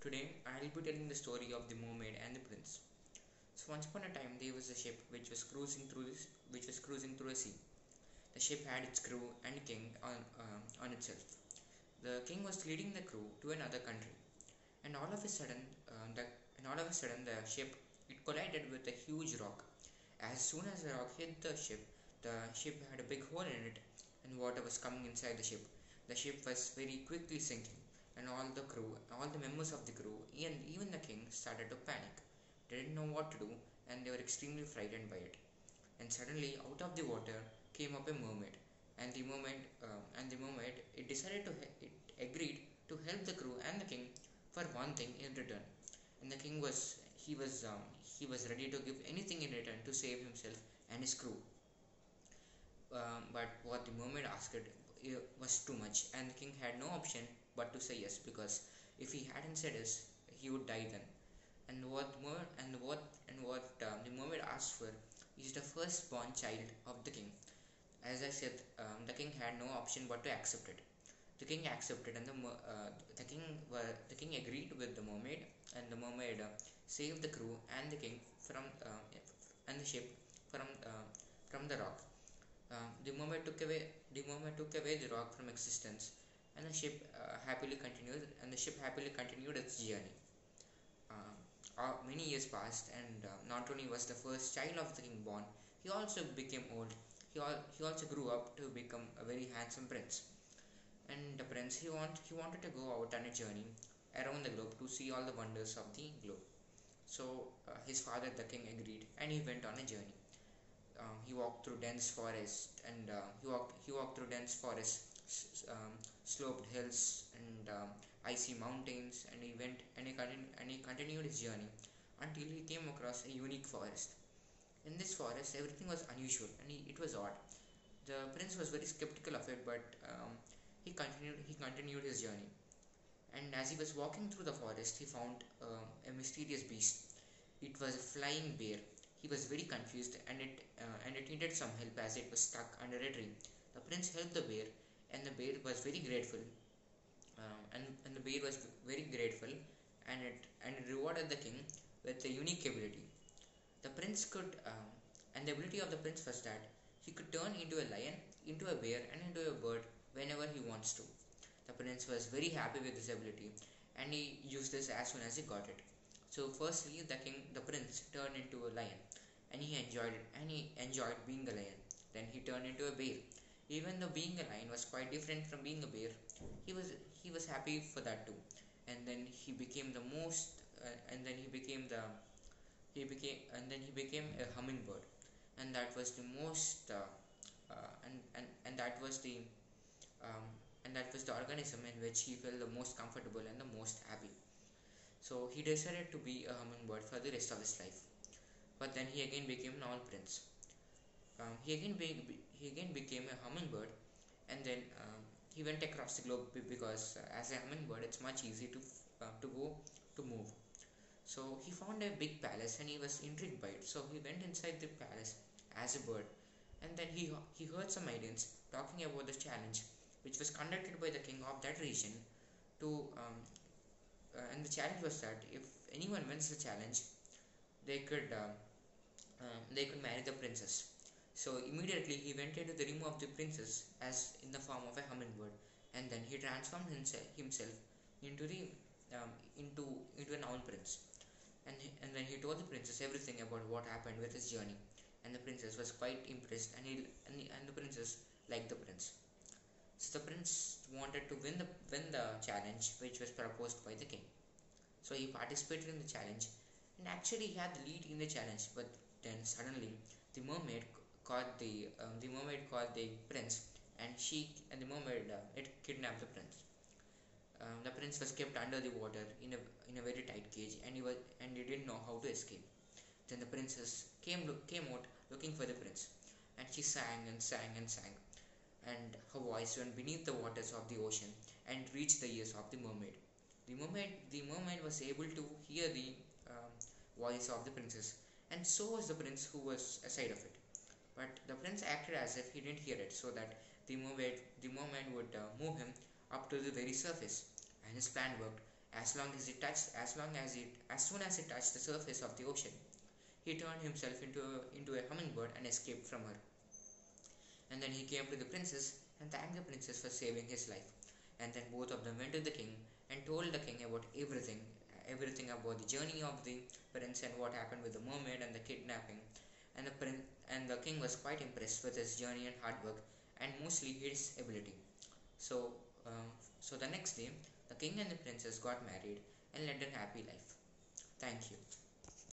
Today I'll be telling the story of the mermaid and the prince. So once upon a time there was a ship which was cruising through a sea. The ship had its crew and king on itself. The king was leading the crew to another country, and all of a sudden, the ship it collided with a huge rock. As soon as the rock hit the ship had a big hole in it, and water was coming inside the ship. The ship was very quickly sinking, and all the members of the crew, and even the king, started to panic. They didn't know what to do, and they were extremely frightened by it. And suddenly, out of the water came up a mermaid, and the mermaid, it agreed to help the crew and the king for one thing in return. And the king he was ready to give anything in return to save himself and his crew. But what the mermaid asked was too much, and the king had no option but to say yes, because if he hadn't said yes, he would die then. And what the mermaid asked for is the firstborn child of the king. As I said, the king had no option but to accept it. The king accepted, and the king agreed with the mermaid, and the mermaid saved the crew and the king and the ship from the rock. The mermaid took away the rock from existence, and the ship happily continued its journey. Many years passed, and not only was the first child of the king born, he also became old. He also grew up to become a very handsome prince. And the prince he wanted to go out on a journey around the globe to see all the wonders of the globe. So his father, the king, agreed, and he went on a journey. He walked through dense forest, and he walked through dense forest, sloped hills, and icy mountains, and he continued his journey until he came across a unique forest. In this forest, everything was unusual, and it was odd. The prince was very skeptical of it, but he continued his journey. And as he was walking through the forest, he found a mysterious beast. It was a flying bear. He was very confused, and it needed some help as it was stuck under a tree. The prince helped the bear, and the bear was very grateful. And the bear was very grateful, and it rewarded the king with a unique ability. The prince could, and the ability of the prince was that he could turn into a lion, into a bear, and into a bird whenever he wants to. The prince was very happy with this ability, and he used this as soon as he got it. So, firstly, the prince turned into a lion, and he enjoyed being a lion. Then he turned into a bear. Even though being a lion was quite different from being a bear, he was he was happy for that too. And then he became the most, and then he became the he became a hummingbird, and that was the most, and that was the organism in which he felt the most comfortable and the most happy. So he decided to be a hummingbird for the rest of his life. But then he again became an owl prince. He again became a hummingbird, and then he went across the globe because as a hummingbird, it's much easy to move. So he found a big palace, and he was intrigued by it. So he went inside the palace as a bird, and then he heard some maidens talking about the challenge which was conducted by the king of that region. And the challenge was that if anyone wins the challenge, they could marry the princess. So immediately he went into the room of the princess as in the form of a hummingbird, and then he transformed himself into the into an owl prince. And then he told the princess everything about what happened with his journey, and the princess was quite impressed, and the princess liked the prince. So the prince wanted to win the challenge which was proposed by the king. So he participated in the challenge, and actually he had the lead in the challenge. But then suddenly the mermaid called the prince, and the mermaid it kidnapped the prince. The prince was kept under the water in a very tight cage, and he didn't know how to escape. Then the princess came out looking for the prince, and she sang and sang and sang, and her voice went beneath the waters of the ocean and reached the ears of the mermaid. The mermaid was able to hear the voice of the princess, and so was the prince who was aside of it. But the prince acted as if he didn't hear it, so that the mermaid would move him up to the very surface, and his plan worked. As soon as he touched the surface of the ocean, he turned himself into a hummingbird and escaped from her. And then he came to the princess and thanked the princess for saving his life. And then both of them went to the king and told the king about everything about the journey of the prince and what happened with the mermaid and the kidnapping. And the king was quite impressed with his journey and hard work, and mostly his ability. So, uh, so the next day, the king and the princess got married and led a happy life. Thank you.